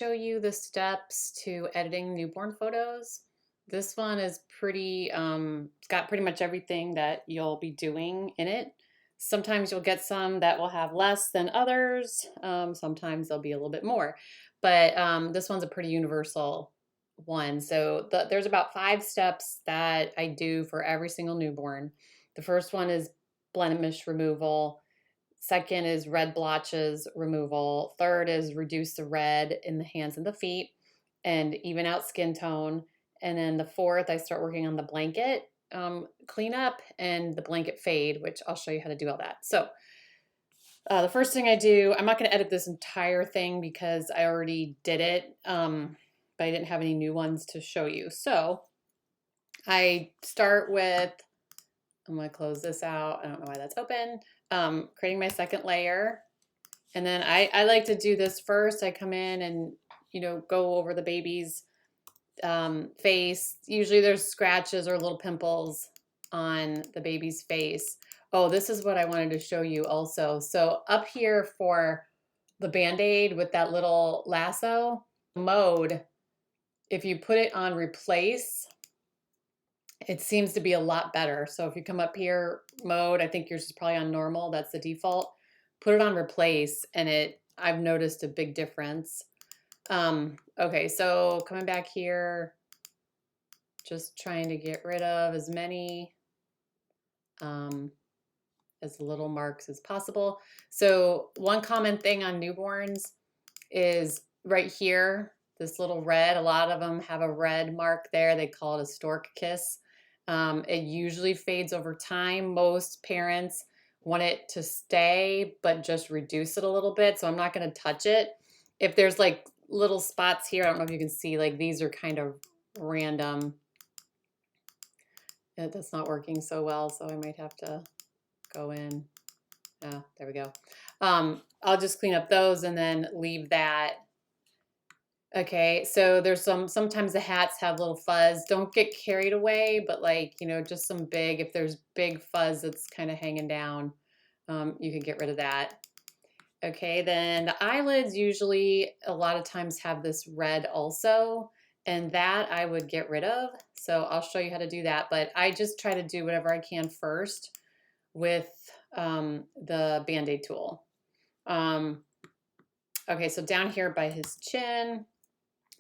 Show you the steps to editing newborn photos. This one is pretty, it's got pretty much everything that you'll be doing in it. Sometimes you'll get some that will have less than others. Sometimes there'll be a little bit more, but this one's a pretty universal one. So there's about 5 steps that I do for every single newborn. The first one is blemish removal. Second is red blotches removal. Third is reduce the red in the hands and the feet and even out skin tone. And then the fourth, I start working on the blanket cleanup and the blanket fade, which I'll show you how to do all that. So the first thing I do, I'm not going to edit this entire thing because I already did it, but I didn't have any new ones to show you. So I start with, I'm going to close this out. I don't know why that's open. Creating my second layer. And then I like to do this first. I come in and, go over the baby's face. Usually there's scratches or little pimples on the baby's face. Oh, this is what I wanted to show you also. So up here for the Band-Aid with that little lasso mode, if you put it on replace, it seems to be a lot better. So if you come up here mode, I think yours is probably on normal. That's the default. Put it on replace and I've noticed a big difference. Okay, so coming back here, just trying to get rid of as many as little marks as possible. So one common thing on newborns is right here, this little red. A lot of them have a red mark there. They call it a Stork Kiss. It usually fades over time. Most parents want it to stay, but just reduce it a little bit. So I'm not going to touch it. If there's like little spots here, I don't know if you can see, like these are kind of random. That's not working so well, so I might have to go in. Ah, there we go. I'll just clean up those and then leave that. Okay, so there's sometimes the hats have little fuzz. Don't get carried away, but like, just some big, if there's big fuzz that's kind of hanging down, you can get rid of that. Okay, then the eyelids usually a lot of times have this red also, and that I would get rid of. So I'll show you how to do that, but I just try to do whatever I can first with the Band-Aid tool. Okay, so down here by his chin.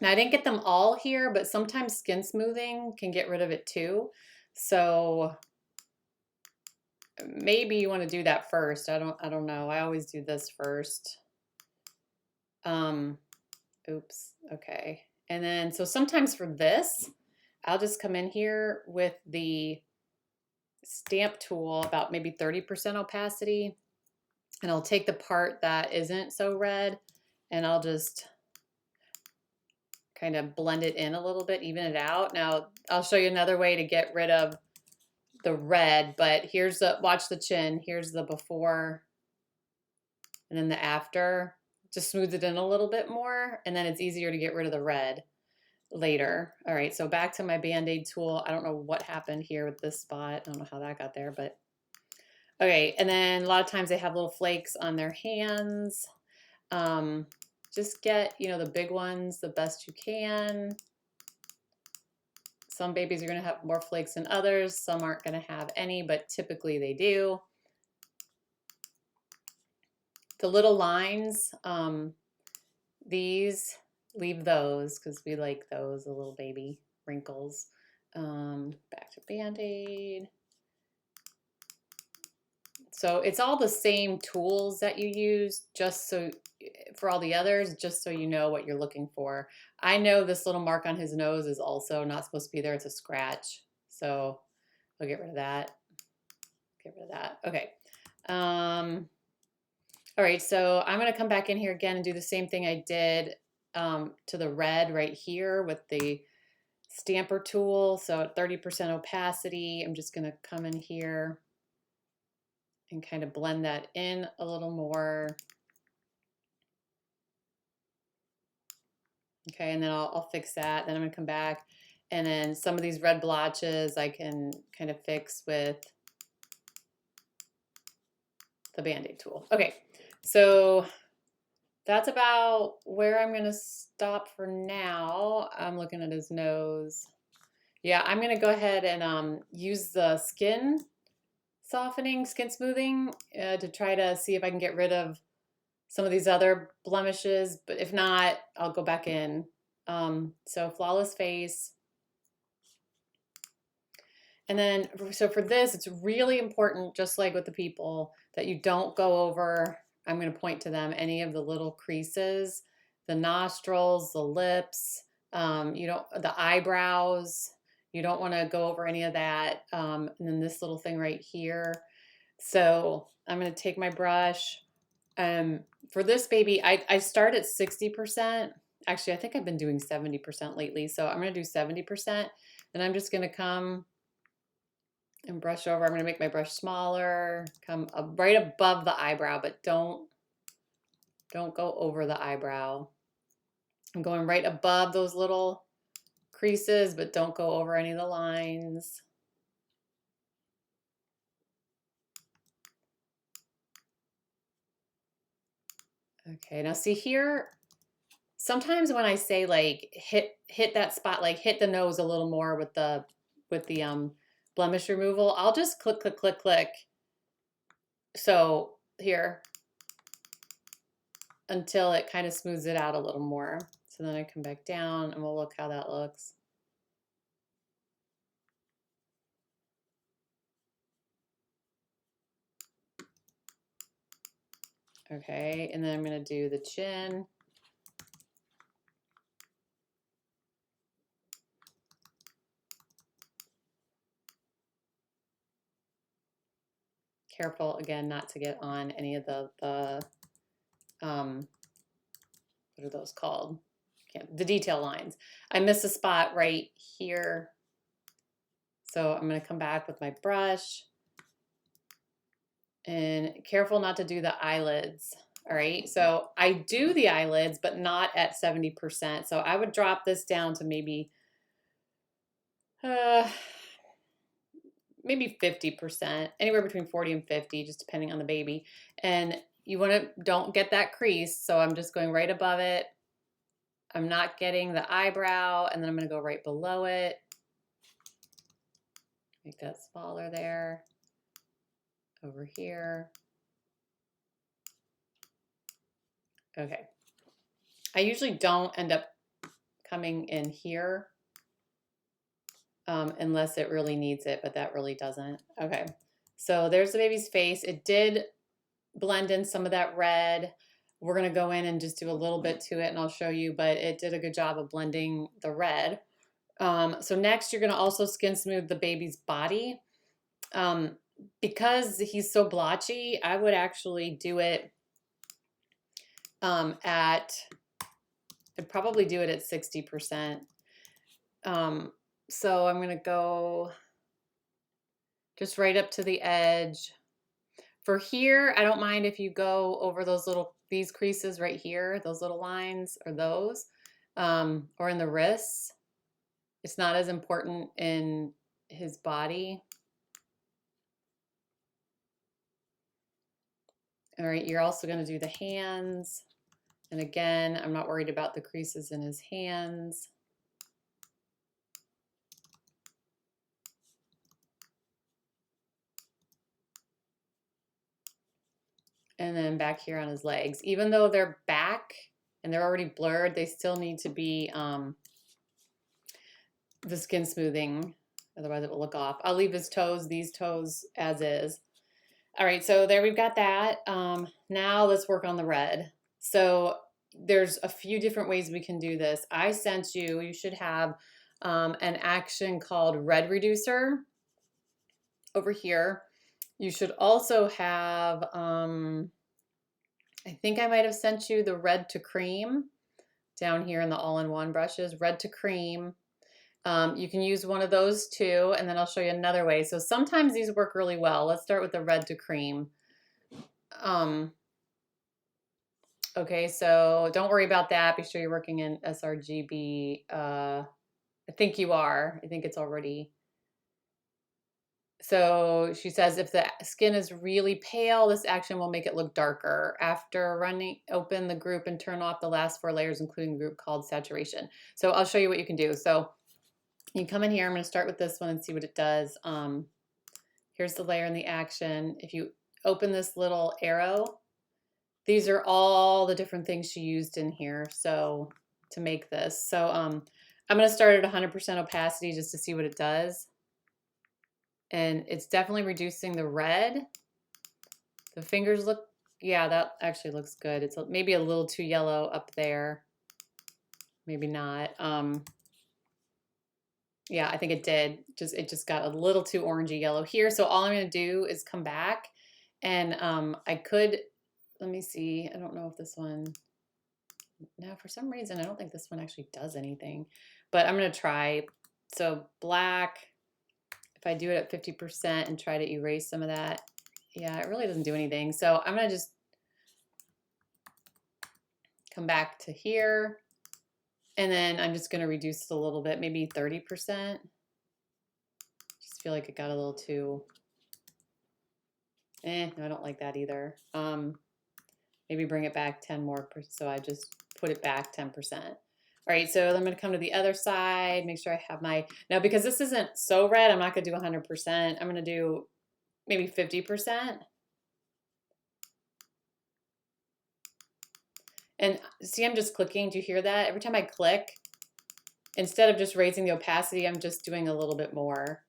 Now I didn't get them all here, but sometimes skin smoothing can get rid of it too. So maybe you want to do that first. I don't know. I always do this first. Oops. Okay. And then, so sometimes for this, I'll just come in here with the stamp tool, about maybe 30% opacity, and I'll take the part that isn't so red and I'll just kind of blend it in a little bit, even it out. Now I'll show you another way to get rid of the red, but here's watch the chin. Here's the before and then the after. Just smooth it in a little bit more, and then it's easier to get rid of the red later. All right, so back to my Band-Aid tool. I don't know what happened here with this spot. I don't know how that got there, but okay. And then a lot of times they have little flakes on their hands. Just get, the big ones the best you can. Some babies are going to have more flakes than others. Some aren't going to have any, but typically they do. The little lines, these, leave those because we like those, the little baby wrinkles. Back to Band-Aid. So it's all the same tools that you use, just so for all the others, just so you know what you're looking for. I know this little mark on his nose is also not supposed to be there. It's a scratch. So I'll get rid of that. Get rid of that. Okay. All right, so I'm going to come back in here again and do the same thing I did to the red right here with the stamper tool. So at 30% opacity, I'm just going to come in here and kind of blend that in a little more. Okay, and then I'll fix that. Then I'm going to come back, and then some of these red blotches I can kind of fix with the Band-Aid tool. Okay, so that's about where I'm gonna stop for now. I'm looking at his nose. Yeah, I'm gonna go ahead and use the skin softening, skin smoothing to try to see if I can get rid of some of these other blemishes, but if not, I'll go back in. So flawless face. And then, so for this, it's really important, just like with the people, that you don't go over, I'm going to point to them, any of the little creases, the nostrils, the lips, the eyebrows. You don't want to go over any of that. And then this little thing right here. So I'm going to take my brush. For this baby, I start at 60%. Actually, I think I've been doing 70% lately. So I'm going to do 70%. Then I'm just going to come and brush over. I'm going to make my brush smaller, come up right above the eyebrow, but don't go over the eyebrow. I'm going right above those little creases, but don't go over any of the lines. Okay, now see here, sometimes when I say like hit that spot, like hit the nose a little more with the blemish removal, I'll just click, click, click, click. So here, until it kind of smooths it out a little more. So then I come back down and we'll look how that looks. Okay, and then I'm going to do the chin. Careful again not to get on any of the what are those called? The detail lines. I missed a spot right here. So I'm going to come back with my brush. And careful not to do the eyelids. All right, so I do the eyelids, but not at 70%. So I would drop this down to maybe 50%, anywhere between 40 and 50, just depending on the baby. And you want to, don't get that crease. So I'm just going right above it. I'm not getting the eyebrow, and then I'm going to go right below it. Make that smaller there. Over here. Okay. I usually don't end up coming in here unless it really needs it, but that really doesn't. Okay. So there's the baby's face. It did blend in some of that red. We're going to go in and just do a little bit to it and I'll show you, but it did a good job of blending the red. So next you're going to also skin smooth the baby's body. Because he's so blotchy, I would actually do it I'd probably do it at 60%. So I'm going to go just right up to the edge. For here, I don't mind if you go over these creases right here, those little lines, or those, or in the wrists. It's not as important in his body. All right, you're also going to do the hands. And again, I'm not worried about the creases in his hands. And then back here on his legs. Even though they're back and they're already blurred, they still need to be the skin smoothing. Otherwise it will look off. I'll leave his toes, these toes as is. All right, so there we've got that. Now let's work on the red. So there's a few different ways we can do this. I sent you, you should have an action called Red Reducer over here. You should also have, I think I might have sent you the Red to Cream down here in the all-in-one brushes, Red to Cream. You can use one of those too, and then I'll show you another way. So sometimes these work really well. Let's start with the Red to Cream. Okay, so don't worry about that. Be sure you're working in sRGB. I think you are. I think it's already So she says if the skin is really pale, this action will make it look darker. After running, open the group and turn off the last 4 layers, including the group called saturation. So I'll show you what you can do. So you come in here, I'm gonna start with this one and see what it does. Here's the layer and the action. If you open this little arrow, these are all the different things she used in here. So to make this. So I'm gonna start at 100% opacity just to see what it does. And it's definitely reducing the red. The fingers look, yeah, that actually looks good. It's maybe a little too yellow up there. Maybe not. Yeah, I think it did. It just got a little too orangey yellow here. So all I'm gonna do is come back and I could, let me see. I don't know if this one, no, for some reason, I don't think this one actually does anything, but I'm gonna try. So black, if I do it at 50% and try to erase some of that, yeah, it really doesn't do anything. So I'm gonna just come back to here, and then I'm just gonna reduce it a little bit, maybe 30%. Just feel like it got a little too, no, I don't like that either. Maybe bring it back 10 more, so I just put it back 10%. All right, so I'm gonna come to the other side, make sure I have my, now because this isn't so red, I'm not gonna do 100%. I'm gonna do maybe 50%. And see, I'm just clicking, do you hear that? Every time I click, instead of just raising the opacity, I'm just doing a little bit more.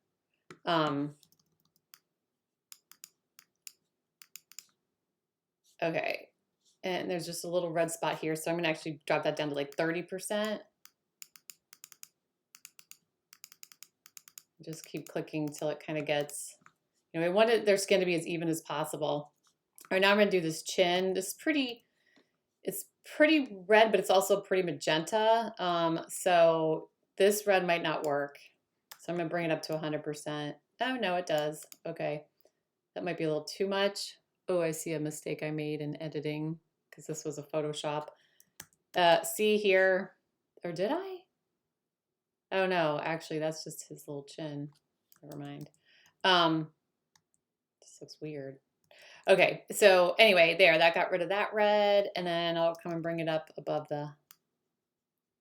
Okay, and there's just a little red spot here, so I'm gonna actually drop that down to like 30%. Just keep clicking till it kind of gets, you know, we want their skin to be as even as possible. All right, now I'm gonna do this chin. This is pretty, it's pretty red, but it's also pretty magenta. So this red might not work. So I'm gonna bring it up to 100%. Oh no, it does. Okay, that might be a little too much. Oh, I see a mistake I made in editing because this was a Photoshop. See here, or did I? Oh no, actually that's just his little chin. Never mind. This looks weird. Okay, so anyway, there, that got rid of that red, and then I'll come and bring it up above the,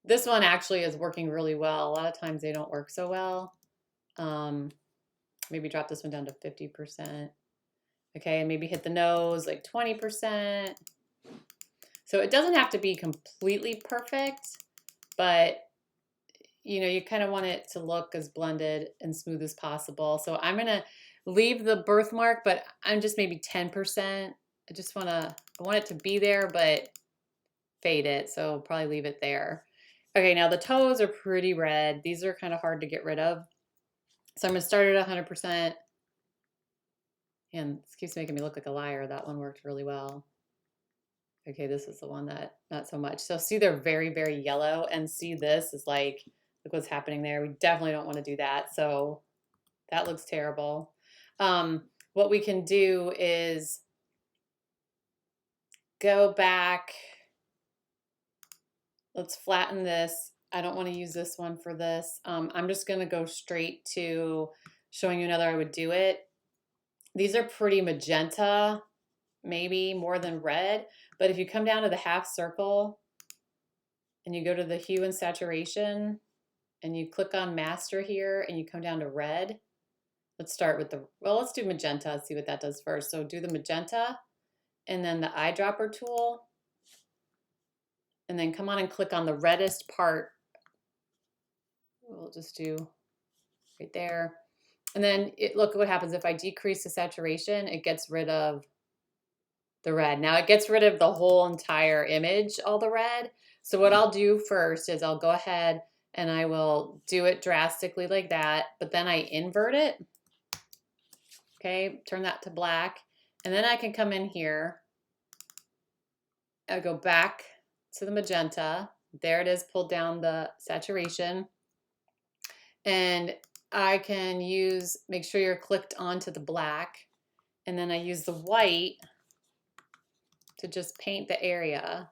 this one actually is working really well. A lot of times they don't work so well. Maybe drop this one down to 50%. Okay, and maybe hit the nose like 20%. So it doesn't have to be completely perfect, but you know, you kind of want it to look as blended and smooth as possible. So I'm gonna leave the birthmark, but I'm just maybe 10%. I just I want it to be there, but fade it. So probably leave it there. Okay, now the toes are pretty red. These are kind of hard to get rid of. So I'm gonna start at 100%. And this keeps making me look like a liar. That one worked really well. Okay, this is the one that not so much. So see, they're very, very yellow, and see this is like, look what's happening there. We definitely don't want to do that. So that looks terrible. What we can do is go back. Let's flatten this. I don't want to use this one for this. I'm just going to go straight to showing you another I would do it. These are pretty magenta, maybe more than red. But if you come down to the half circle and you go to the hue and saturation and you click on master here and you come down to red, let's start with the, well, let's do magenta, see what that does first. So do the magenta and then the eyedropper tool, and then come on and click on the reddest part. We'll just do right there. And then look what happens if I decrease the saturation, it gets rid of the red. Now it gets rid of the whole entire image, all the red. So what I'll do first is I'll go ahead and I will do it drastically like that, but then I invert it. Okay, turn that to black. And then I can come in here. I go back to the magenta. There it is, pulled down the saturation. And I can use, make sure you're clicked onto the black. And then I use the white to just paint the area.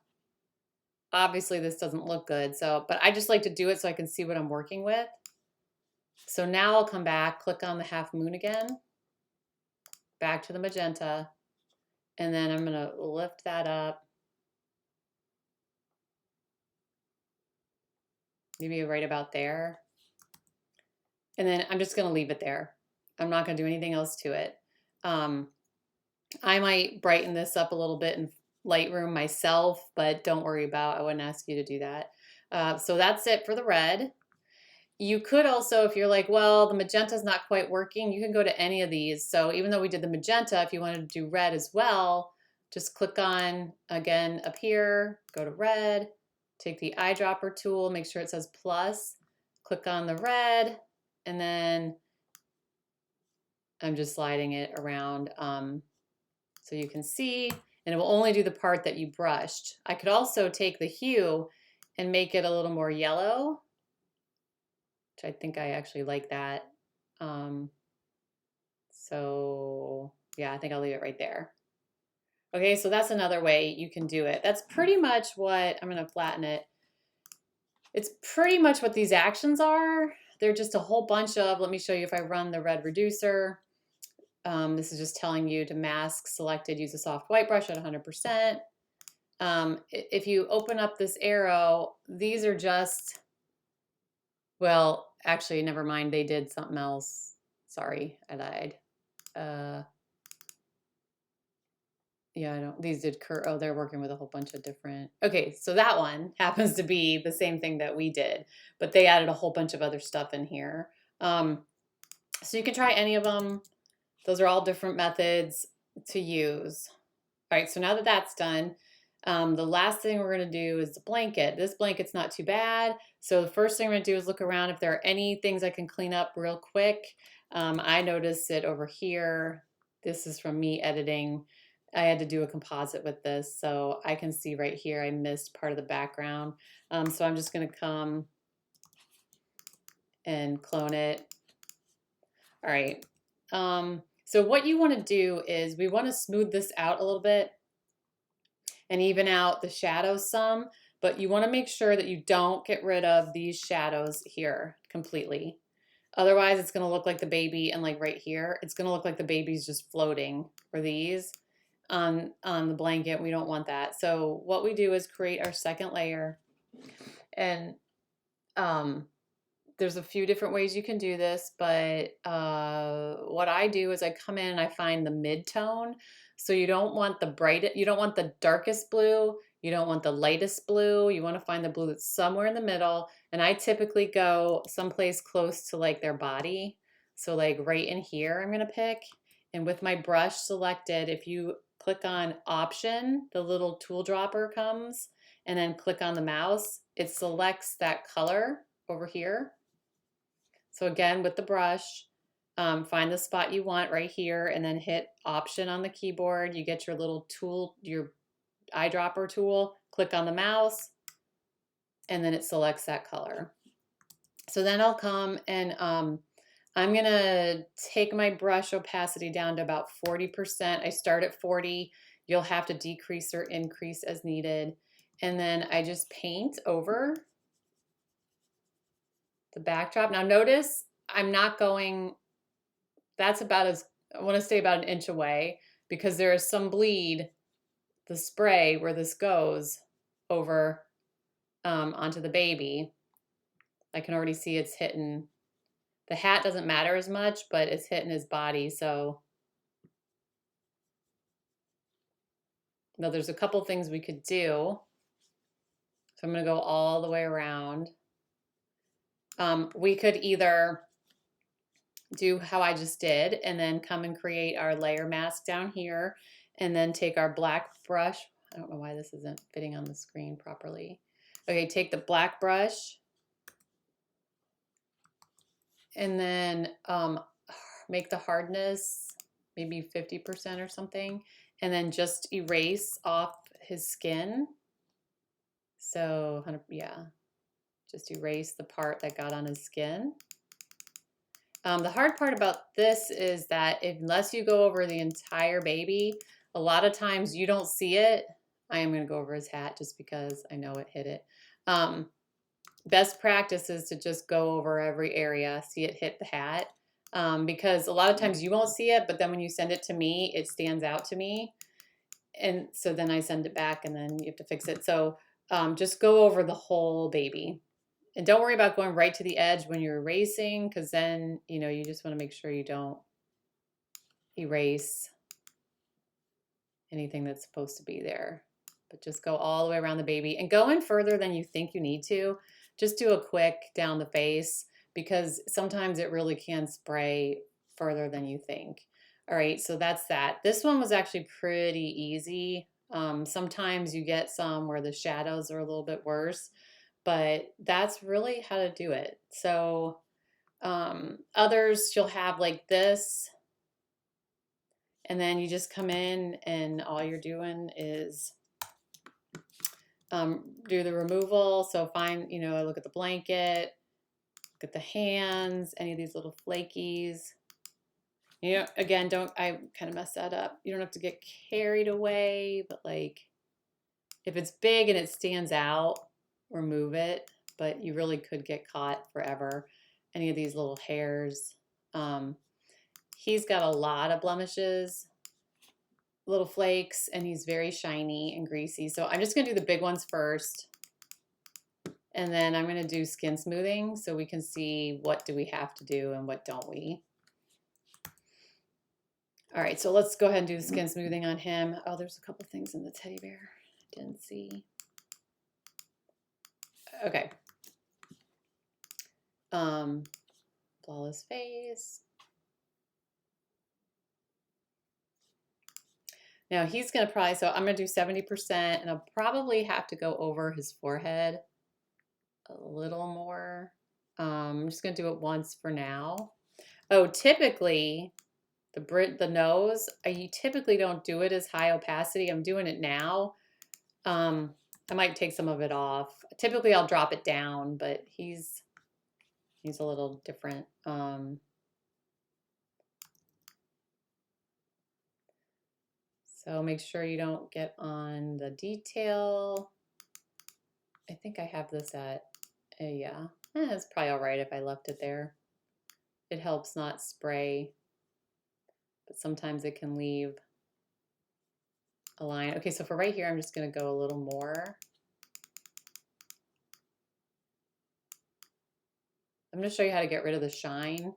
Obviously this doesn't look good, so, but I just like to do it so I can see what I'm working with. So now I'll come back, click on the half moon again, back to the magenta, and then I'm gonna lift that up. Maybe right about there. And then I'm just gonna leave it there. I'm not gonna do anything else to it. I might brighten this up a little bit in Lightroom myself, but don't worry about, I wouldn't ask you to do that. So that's it for the red. You could also, if you're like, well, the magenta's not quite working, you can go to any of these. So even though we did the magenta, if you wanted to do red as well, just click on, again, up here, go to red, take the eyedropper tool, make sure it says plus, click on the red, and then I'm just sliding it around so you can see, and it will only do the part that you brushed. I could also take the hue and make it a little more yellow, which I think I actually like that. So yeah, I think I'll leave it right there. Okay, so that's another way you can do it. That's pretty much what, I'm gonna flatten it. It's pretty much what these actions are. They're just a whole bunch of, let me show you if I run the red reducer. This is just telling you to mask selected, use a soft white brush at 100%. If you open up this arrow, these are just, well, actually, never mind. They did something else. Sorry, I lied. Yeah, I don't, these did oh, they're working with a whole bunch of different, okay, so that one happens to be the same thing that we did, but they added a whole bunch of other stuff in here. So you can try any of them. Those are all different methods to use. All right, so now that that's done, the last thing we're gonna do is the blanket. This blanket's not too bad. So the first thing I'm gonna do is look around if there are any things I can clean up real quick. I noticed it over here. This is from me editing. I had to do a composite with this, so I can see right here I missed part of the background. So I'm just gonna come and clone it. All right. So what you wanna do is we wanna smooth this out a little bit and even out the shadows some, but you wanna make sure that you don't get rid of these shadows here completely. Otherwise it's gonna look like the baby, and like right here, it's gonna look like the baby's just floating for these on the blanket. We don't want that. So what we do is create our second layer, and there's a few different ways you can do this, but what I do is I come in and I find the mid-tone. So you don't want the you don't want the darkest blue, you don't want the lightest blue, you want to find the blue that's somewhere in the middle. And I typically go someplace close to like their body. So like right in here I'm gonna pick, and with my brush selected, if you click on option, the little tool dropper comes, and then click on the mouse, it selects that color over here. So again, with the brush, find the spot you want right here, and then hit option on the keyboard. You get your little tool, your eyedropper tool, click on the mouse, and then it selects that color. So then I'll come and I'm gonna take my brush opacity down to about 40%. I start at 40. You'll have to decrease or increase as needed. And then I just paint over the backdrop. Now notice I'm not going, that's about as, I want to stay about 1 inch away because there is some bleed, the spray where this goes over onto the baby. I can already see it's hitting, the hat doesn't matter as much, but it's hitting his body. So now there's a couple things we could do. So I'm going to go all the way around. We could either do how I just did and then come and create our layer mask down here, and then take our black brush. I don't know why this isn't fitting on the screen properly. Okay, take the black brush and then make the hardness maybe 50% or something, and then just erase off his skin. So yeah, just erase the part that got on his skin. The hard part about this is that unless you go over the entire baby, a lot of times you don't see it. I am going to go over his hat just because I know it hit it. Best practice is to just go over every area, see it hit the hat. because a lot of times you won't see it, but then when you send it to me, it stands out to me. And so then I send it back and then you have to fix it. So just go over the whole baby. And don't worry about going right to the edge when you're erasing, because then, you know, you just want to make sure you don't erase anything that's supposed to be there. But just go all the way around the baby and go in further than you think you need to. Just do a quick down the face because sometimes it really can spray further than you think. All right, so that's that. This one was actually pretty easy. Sometimes you get some where the shadows are a little bit worse, but that's really how to do it. So others you'll have like this, and then you just come in and all you're doing is do the removal. So find, you know, look at the blanket, look at the hands, any of these little flakies. You know, again, I kind of messed that up. You don't have to get carried away, but like if it's big and it stands out, remove it, but you really could get caught forever. Any of these little hairs. He's got a lot of blemishes, little flakes, and he's very shiny and greasy. So I'm just gonna do the big ones first. And then I'm gonna do skin smoothing so we can see what do we have to do and what don't we. All right, so let's go ahead and do the skin smoothing on him. Oh, there's a couple things in the teddy bear I didn't see. Okay. Flawless face. Now he's gonna probably, so I'm gonna do 70% and I'll probably have to go over his forehead a little more. I'm just gonna do it once for now. Oh, typically the nose, I typically don't do it as high opacity. I'm doing it now. I might take some of it off. Typically I'll drop it down, but he's a little different. So make sure you don't get on the detail. I think I have this at, yeah, it's probably all right if I left it there. It helps not spray, but sometimes it can leave a line. Okay, so for right here, I'm just gonna go a little more. I'm gonna show you how to get rid of the shine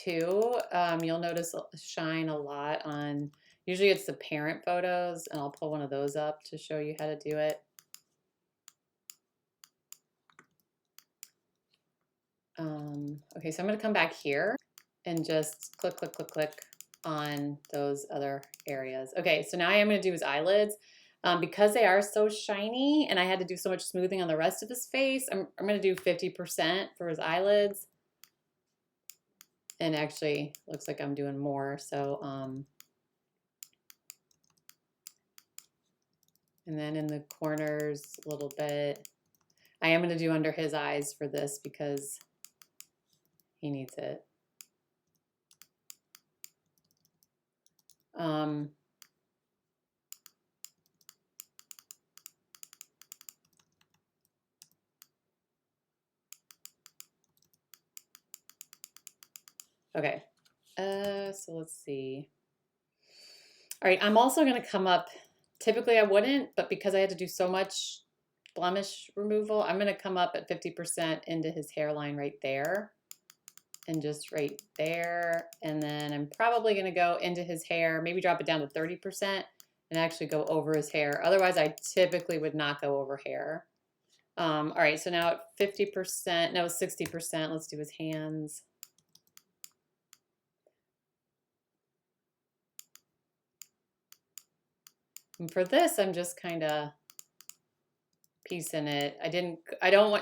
too. You'll notice shine a lot on, usually it's the parent photos, and I'll pull one of those up to show you how to do it. Okay, so I'm gonna come back here and just click, click, click, click on those other areas. Okay, so now I am gonna do his eyelids. Because they are so shiny and I had to do so much smoothing on the rest of his face, I'm gonna do 50% for his eyelids. And actually looks like I'm doing more, so and then in the corners a little bit. I am gonna do under his eyes for this because he needs it. Okay, so let's see. All right, I'm also gonna come up, typically I wouldn't, but because I had to do so much blemish removal, I'm gonna come up at 50% into his hairline right there. And just right there. And then I'm probably gonna go into his hair, maybe drop it down to 30% and actually go over his hair. Otherwise, I typically would not go over hair. All right, so now at 50%, no, 60%, let's do his hands. And for this, I'm just kind of piecing it.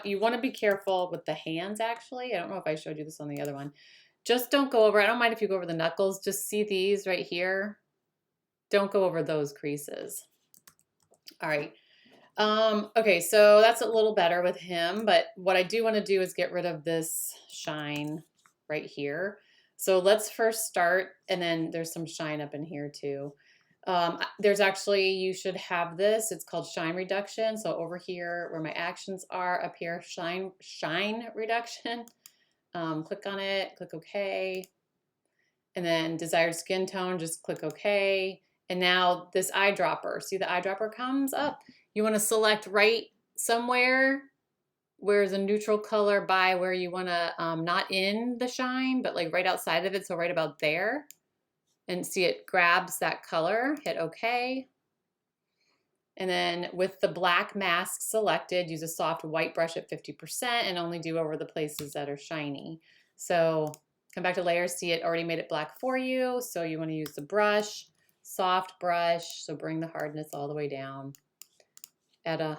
You want to be careful with the hands actually. I don't know if I showed you this on the other one. Just don't go over, I don't mind if you go over the knuckles, just see these right here. Don't go over those creases. All right. Okay, so that's a little better with him, but what I do want to do is get rid of this shine right here. So let's first start, and then there's some shine up in here too. There's actually, you should have this, it's called shine reduction. So over here where my actions are, up here, shine reduction. Click on it, click OK. And then desired skin tone, just click OK. And now this eyedropper, see the eyedropper comes up. You want to select right somewhere where is a neutral color by where you want to, not in the shine, but like right outside of it. So right about there. And see it grabs that color, hit OK. And then with the black mask selected, use a soft white brush at 50% and only do over the places that are shiny. So come back to layers, see it already made it black for you. So you want to use the brush, soft brush. So bring the hardness all the way down at a,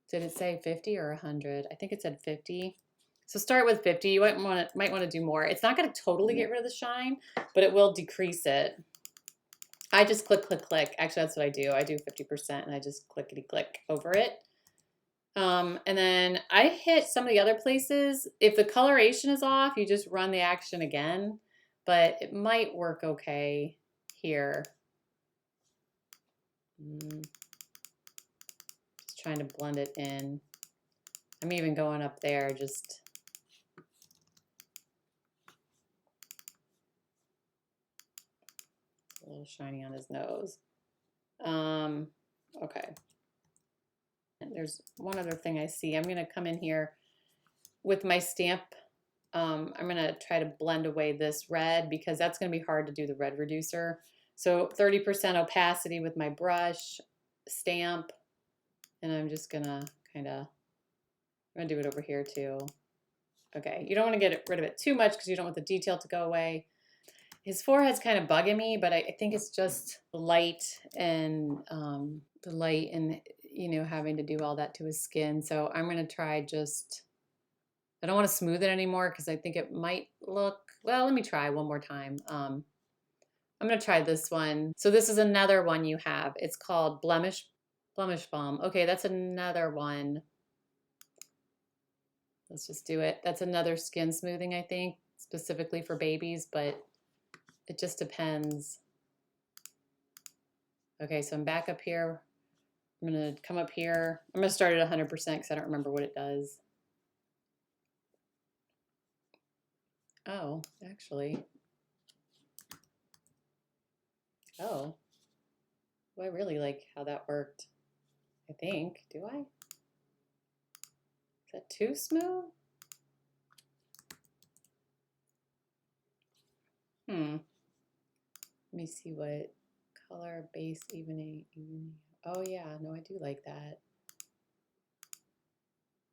did it say 50 or 100? I think it said 50. So start with 50. You might want to do more. It's not going to totally get rid of the shine, but it will decrease it. I just click, click, click. Actually, that's what I do. I do 50% and I just clickety click over it. And then I hit some of the other places. If the coloration is off, you just run the action again, but it might work okay here. Just trying to blend it in. I'm even going up there, just a little shiny on his nose. Okay. And there's one other thing I see. I'm gonna come in here with my stamp. I'm gonna try to blend away this red because that's gonna be hard to do the red reducer. So 30% opacity with my brush, stamp, and I'm just gonna I'm gonna do it over here too. Okay, you don't wanna get rid of it too much because you don't want the detail to go away. His forehead's kind of bugging me, but I think it's just the light and you know, having to do all that to his skin. So I'm gonna try just, I don't want to smooth it anymore because I think it might look, well, let me try one more time. I'm going to try this one. So this is another one you have. It's called Blemish Balm. Okay, that's another one. Let's just do it. That's another skin smoothing, I think, specifically for babies, but it just depends. Okay, so I'm back up here. I'm going to come up here. I'm going to start at 100% because I don't remember what it does. Oh, actually. Oh. Oh, I really like how that worked. I think. Do I? Is that too smooth? Let me see what color, base, evening. Oh yeah, no, I do like that.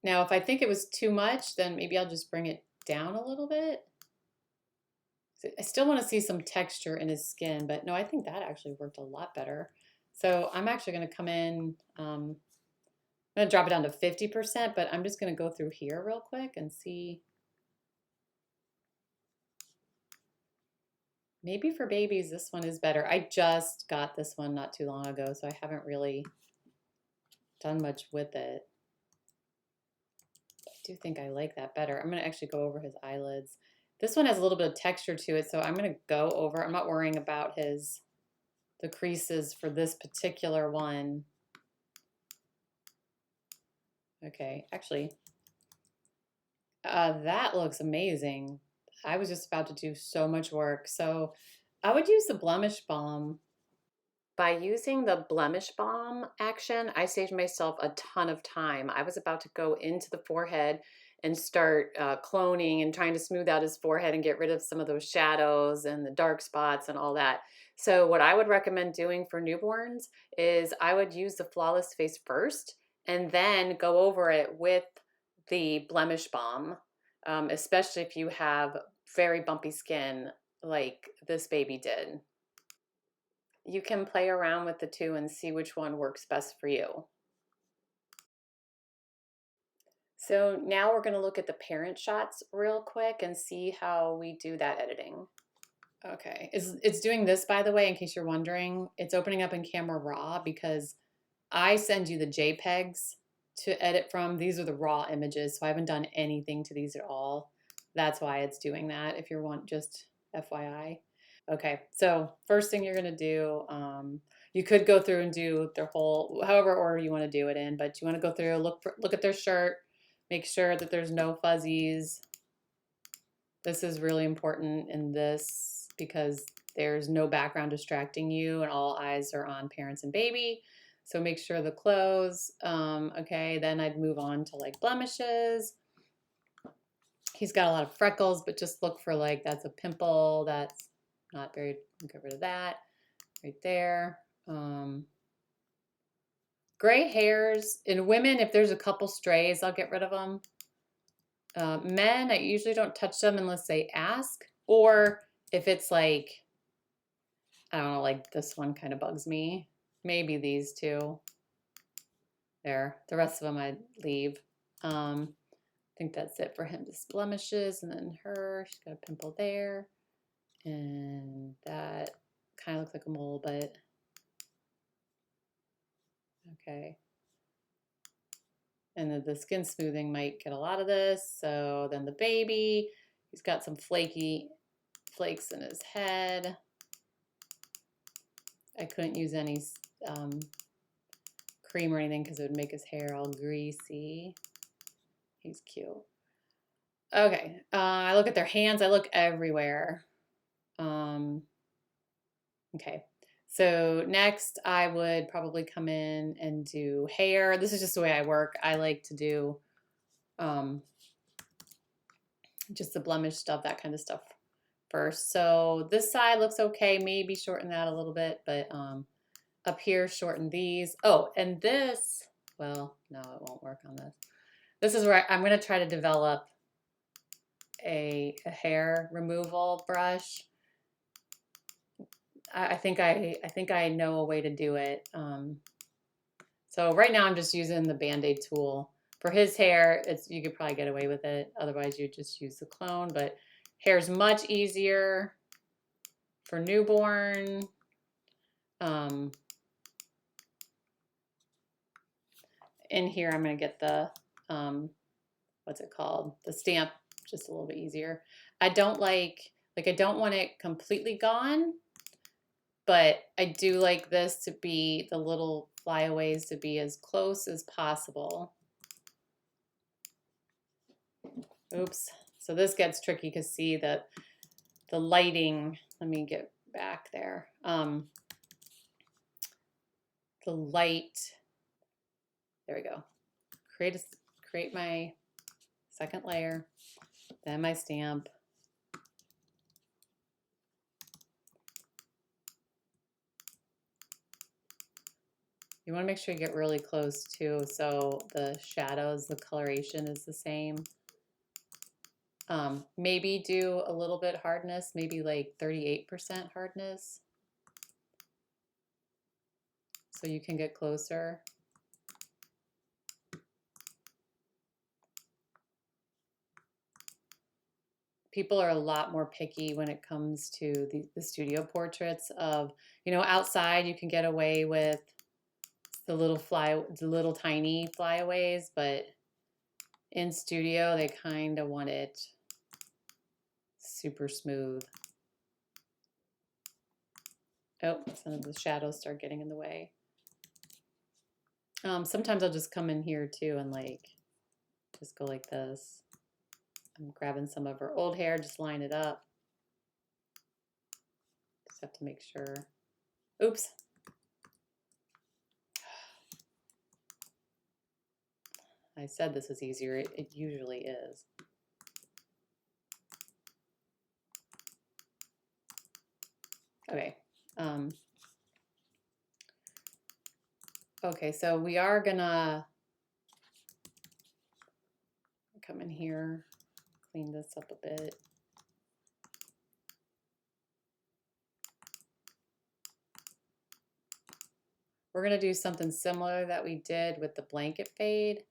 Now, if I think it was too much, then maybe I'll just bring it down a little bit. I still want to see some texture in his skin, but no, I think that actually worked a lot better. So I'm actually going to come in, I'm going to drop it down to 50%, but I'm just going to go through here real quick and see. Maybe for babies, this one is better. I just got this one not too long ago, so I haven't really done much with it. I do think I like that better. I'm going to actually go over his eyelids. This one has a little bit of texture to it, so I'm going to go over. I'm not worrying about the creases for this particular one. Okay, actually, that looks amazing. I was just about to do so much work. So I would use the Blemish Balm. By using the Blemish Balm action, I saved myself a ton of time. I was about to go into the forehead and start cloning and trying to smooth out his forehead and get rid of some of those shadows and the dark spots and all that. So what I would recommend doing for newborns is I would use the Flawless Face first and then go over it with the Blemish Balm, especially if you have very bumpy skin like this baby did. You can play around with the two and see which one works best for you. So now we're going to look at the parent shots real quick and see how we do that editing. Okay, it's doing this, by the way, in case you're wondering. It's opening up in Camera Raw because I send you the JPEGs to edit from. These are the raw images, so I haven't done anything to these at all. That's why it's doing that, if you want, just FYI. Okay, so first thing you're gonna do, you could go through and do their whole, however order you want to do it in, but you want to go through, look at their shirt, make sure that there's no fuzzies. This is really important in this because there's no background distracting you and all eyes are on parents and baby. So make sure the clothes. Okay, then I'd move on to like blemishes. He's got a lot of freckles, but just look for like that's a pimple. That's not very, get rid of that right there. Gray hairs in women, if there's a couple strays, I'll get rid of them. Men, I usually don't touch them unless they ask, or if it's like, I don't know, like this one kind of bugs me. Maybe these two. There, the rest of them I'd leave. I think that's it for him. Just blemishes, and then her, she's got a pimple there, and that kind of looks like a mole, but okay. And then the skin smoothing might get a lot of this. So then the baby, he's got some flaky flakes in his head. I couldn't use any cream or anything because it would make his hair all greasy. He's cute. Okay, I look at their hands. I look everywhere. Okay, so next I would probably come in and do hair. This is just the way I work. I like to do just the blemish stuff, that kind of stuff first. So this side looks okay. Maybe shorten that a little bit, but up here, shorten these. Oh, and this, well, no, it won't work on this. This is where I'm going to try to develop a hair removal brush. I think I know a way to do it. So right now I'm just using the Band-Aid tool. For his hair, you could probably get away with it. Otherwise, you just use the clone. But hair's much easier for newborn. In here, I'm going to get the, what's it called? The stamp, just a little bit easier. I don't like I don't want it completely gone, but I do like this to be, the little flyaways to be as close as possible. Oops. So this gets tricky because see the lighting, let me get back there. The light, there we go. Create my second layer, then my stamp. You want to make sure you get really close too, so the shadows, the coloration is the same. Maybe do a little bit hardness, maybe like 38% hardness, so you can get closer. People are a lot more picky when it comes to the studio portraits of, you know, outside you can get away with the little tiny flyaways, but in studio they kind of want it super smooth. Oh, some of the shadows start getting in the way. Sometimes I'll just come in here too and like just go like this. I'm grabbing some of her old hair, just line it up. Just have to make sure. Oops. I said this is easier. It usually is. Okay. Okay, so we are gonna come in here, clean this up a bit. We're gonna do something similar that we did with the blanket fade.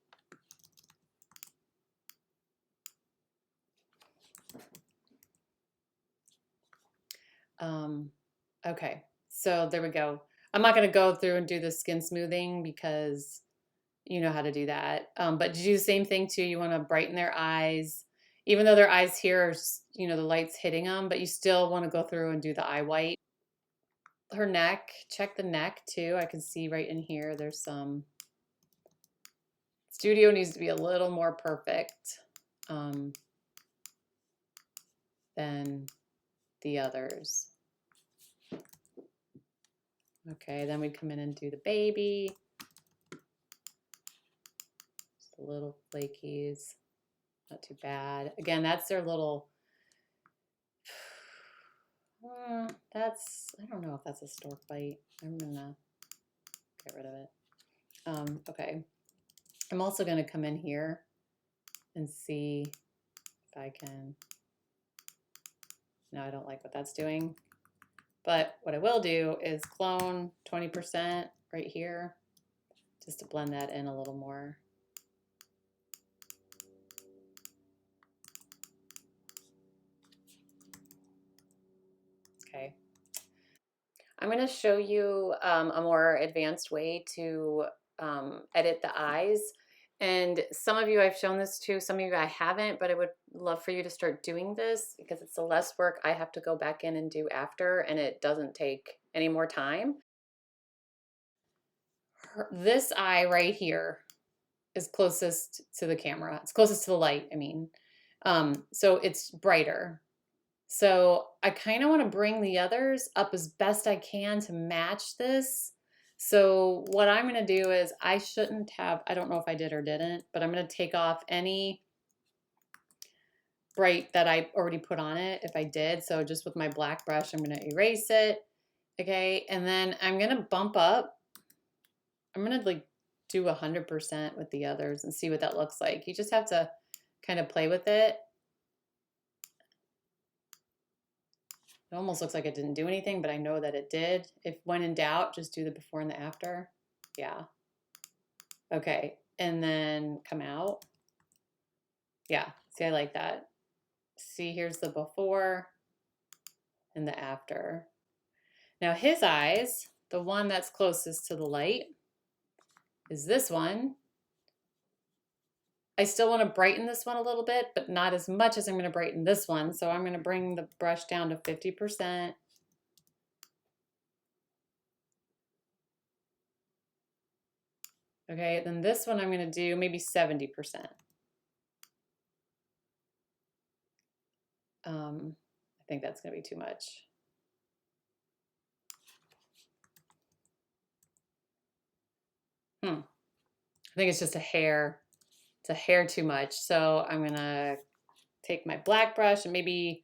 Okay, so there we go. I'm not going to go through and do the skin smoothing because you know how to do that. But do the same thing too. You want to brighten their eyes, even though their eyes here are, you know, the light's hitting them, but you still want to go through and do the eye white. Her neck, check the neck too. I can see right in here, there's some, studio needs to be a little more perfect than the others. Okay, then we come in and do the baby. Just a little flakies, not too bad. Again, that's their little, I don't know if that's a stork bite. I'm gonna get rid of it. Okay, I'm also gonna come in here and see if I can, no, I don't like what that's doing. But what I will do is clone 20% right here, just to blend that in a little more. Okay. I'm going to show you a more advanced way to edit the eyes. And some of you I've shown this to, some of you I haven't, but I would love for you to start doing this because it's the less work I have to go back in and do after, and it doesn't take any more time. This eye right here is closest to the camera. It's closest to the light, I mean. So it's brighter. So I kind of want to bring the others up as best I can to match this. So what I'm going to do is I shouldn't have, I don't know if I did or didn't, but I'm going to take off any bright that I already put on it if I did. So just with my black brush, I'm going to erase it. Okay. And then I'm going to bump up. I'm going to like do 100% with the others and see what that looks like. You just have to kind of play with it. It almost looks like it didn't do anything, but I know that it did. If when in doubt, just do the before and the after. Yeah. Okay. And then come out. Yeah. See, I like that. See, here's the before and the after. Now his eyes, the one that's closest to the light, is this one. I still want to brighten this one a little bit, but not as much as I'm going to brighten this one. So I'm going to bring the brush down to 50%. Okay, then this one I'm going to do maybe 70%. I think that's going to be too much. I think it's just a hair. It's a hair too much. So I'm going to take my black brush and maybe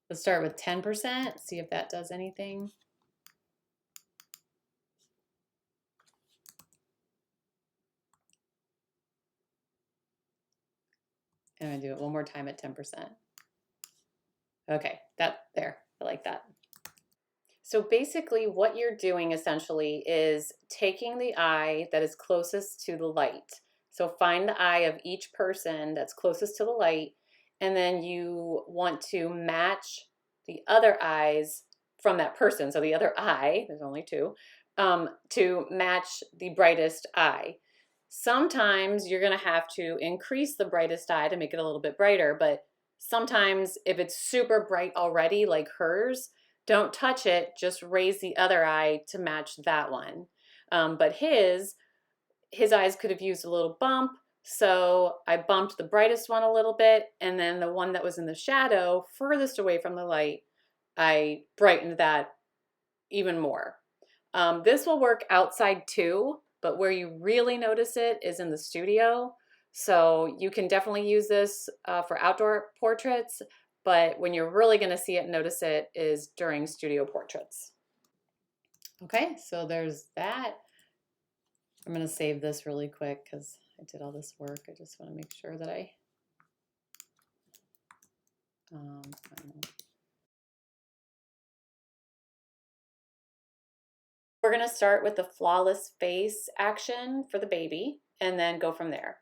let's start with 10%, see if that does anything. And I'm going to do it one more time at 10%. Okay, there, I like that. So basically what you're doing essentially is taking the eye that is closest to the light. So find the eye of each person that's closest to the light, and then you want to match the other eyes from that person. So the other eye, there's only two, to match the brightest eye. Sometimes you're gonna have to increase the brightest eye to make it a little bit brighter, but sometimes if it's super bright already, like hers, don't touch it, just raise the other eye to match that one. But his eyes could have used a little bump, so I bumped the brightest one a little bit, and then the one that was in the shadow, furthest away from the light, I brightened that even more. This will work outside too, but where you really notice it is in the studio. So you can definitely use this for outdoor portraits, but when you're really going to see it and notice it is during studio portraits. Okay, so there's that. I'm going to save this really quick because I did all this work. I just want to make sure that I don't know. We're going to start with the flawless face action for the baby and then go from there.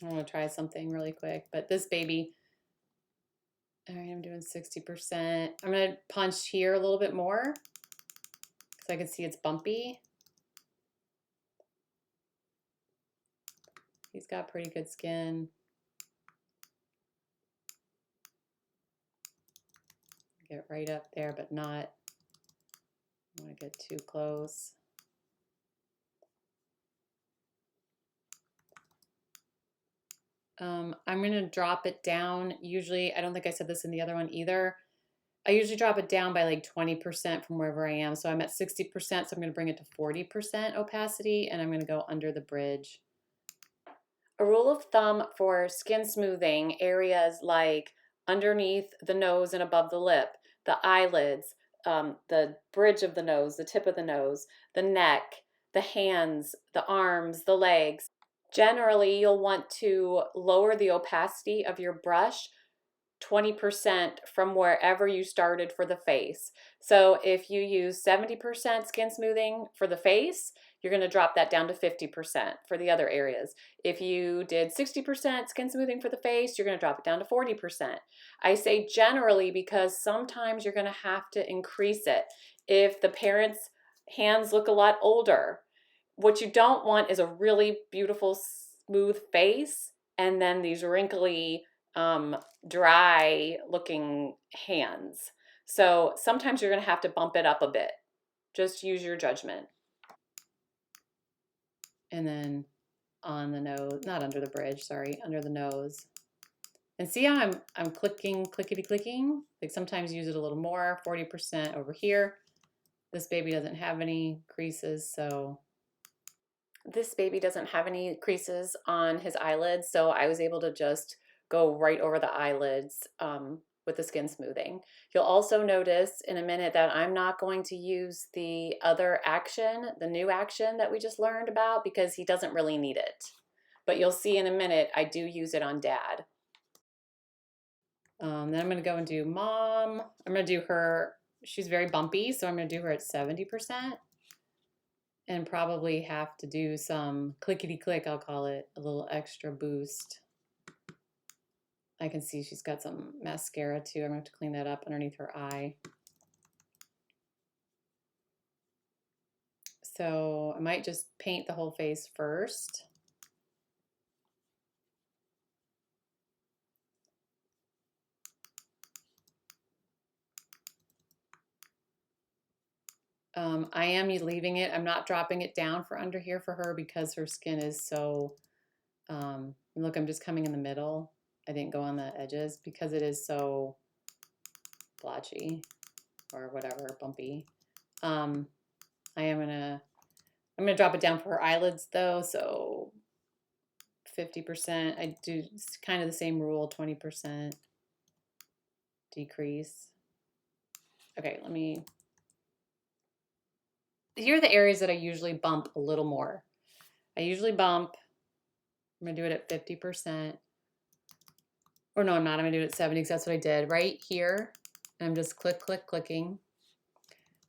I want to try something really quick, but this baby, all right, I'm doing 60%. I'm going to punch here a little bit more because I can see it's bumpy. He's got pretty good skin. Get right up there, but not, I don't want to get too close. I'm going to drop it down. Usually, I don't think I said this in the other one either. I usually drop it down by like 20% from wherever I am. So I'm at 60%, so I'm going to bring it to 40% opacity, and I'm going to go under the bridge. A rule of thumb for skin smoothing areas like underneath the nose and above the lip, the eyelids, the bridge of the nose, the tip of the nose, the neck, the hands, the arms, the legs. Generally, you'll want to lower the opacity of your brush 20% from wherever you started for the face. So if you use 70% skin smoothing for the face, you're going to drop that down to 50% for the other areas. If you did 60% skin smoothing for the face, you're going to drop it down to 40%. I say generally because sometimes you're going to have to increase it. If the parent's hands look a lot older, what you don't want is a really beautiful, smooth face and then these wrinkly, dry looking hands. So sometimes you're going to have to bump it up a bit. Just use your judgment. And then on the nose, not under the bridge, sorry, under the nose. And see how I'm clicking, clickety-clicking? Like sometimes use it a little more, 40% over here. This baby doesn't have any creases, so this baby doesn't have any creases on his eyelids, so I was able to just go right over the eyelids with the skin smoothing. You'll also notice in a minute that I'm not going to use the other action, the new action that we just learned about, because he doesn't really need it. But you'll see in a minute, I do use it on Dad. Then I'm going to go and do Mom. I'm going to do her, she's very bumpy, so I'm going to do her at 70%. And probably have to do some clickety click, I'll call it, a little extra boost. I can see she's got some mascara too. I'm going to have to clean that up underneath her eye. So I might just paint the whole face first. I am leaving it. I'm not dropping it down for under here for her because her skin is so, look, I'm just coming in the middle. I didn't go on the edges because it is so blotchy or whatever, bumpy. I'm gonna drop it down for her eyelids though, so 50%. I do kind of the same rule, 20% decrease. Okay, here are the areas that I usually bump a little more. I usually bump, I'm gonna do it at 50%. Or no, I'm not, I'm gonna do it at 70 because that's what I did. Right here, I'm just clicking.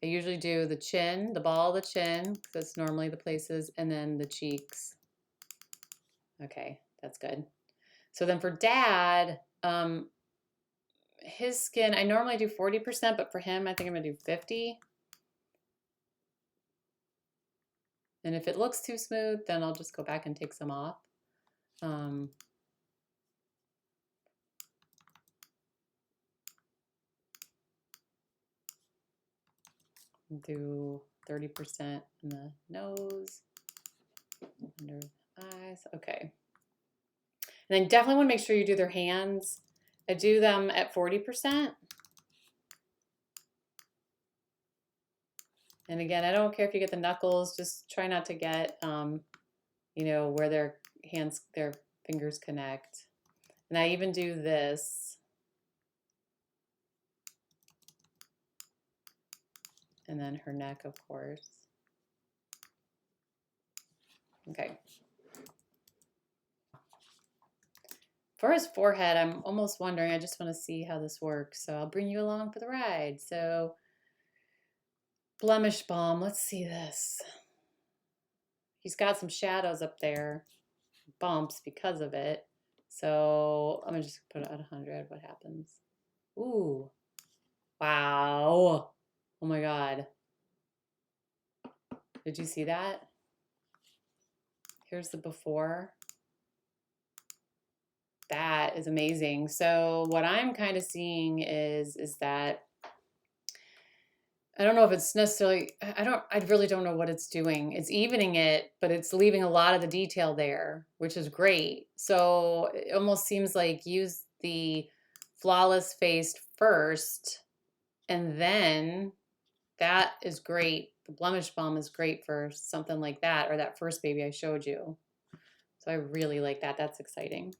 I usually do the chin, the ball of the chin, because that's normally the places, and then the cheeks. Okay, that's good. So then for Dad, his skin, I normally do 40%, but for him, I think I'm gonna do 50. And if it looks too smooth, then I'll just go back and take some off. Do 30% in the nose, under the eyes. Okay. And then definitely want to make sure you do their hands. I do them at 40%. And again, I don't care if you get the knuckles, just try not to get, you know, where their hands, their fingers connect. And I even do this. And then her neck, of course. Okay. For his forehead, I'm almost wondering, I just want to see how this works. So I'll bring you along for the ride. So Blemish Balm, let's see this. He's got some shadows up there, bumps because of it. So I'm gonna just put it at 100, what happens? Ooh, wow. Oh my God. Did you see that? Here's the before. That is amazing. So what I'm kind of seeing is that I don't know if it's necessarily, I really don't know what it's doing. It's evening it, but it's leaving a lot of the detail there, which is great. So it almost seems like use the flawless face first, and then that is great. The blemish balm is great for something like that, or that first baby I showed you. So I really like that. That's exciting.